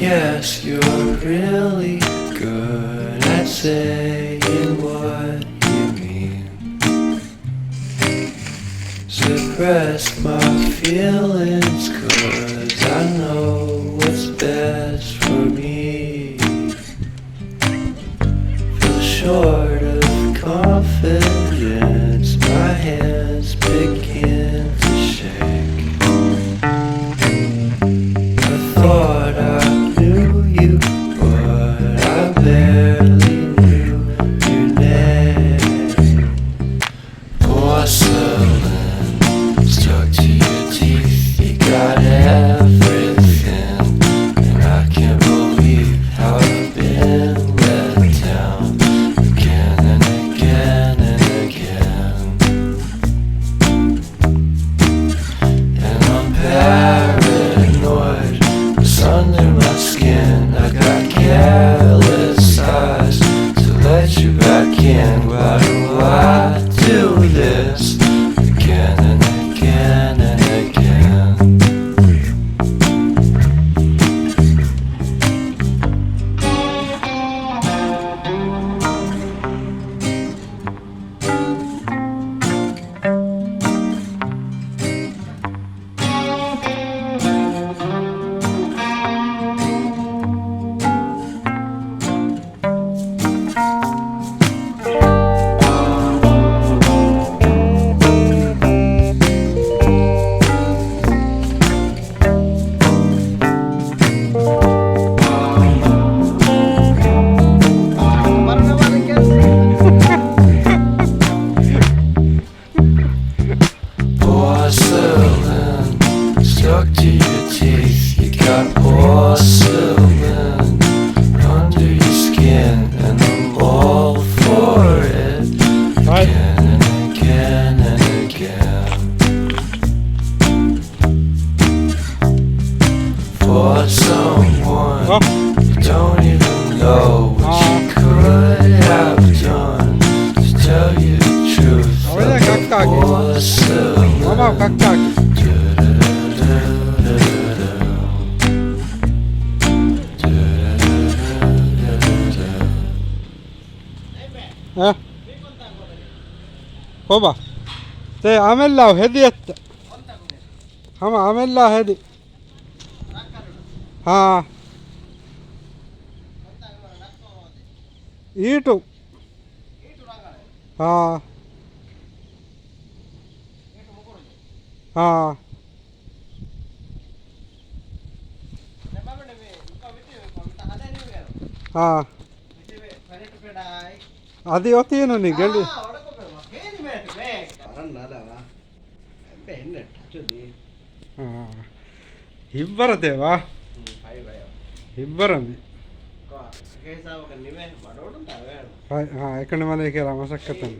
guess you're really good at saying what you mean. Suppress my feelings 'cause I know what's best for me. Feel short of confidence, my hands begin to shake. I thought I knew you, but I barely knew your name. Porcelain stuck to your teeth, you got everything, and I can't believe how I've been let down again and again and again. And I'm paranoid, it's under my skin. I got careless eyes to let you back in. Why do I do this again and again and again? Porcelain stuck to your teeth, you got porcelain under your skin, and I'm all for it again and again and again. For someone you don't even know what you could have done, to tell you the truth, like a porcelain. Mama kakak. Koba. Te amella hedi että. Hama amella hedi. Ha. Itu. Ha. Ha. Ha. Adi otieno ni gali. Hibbarateva. Hibbarami. Hai, ekane mane kela masakkatan.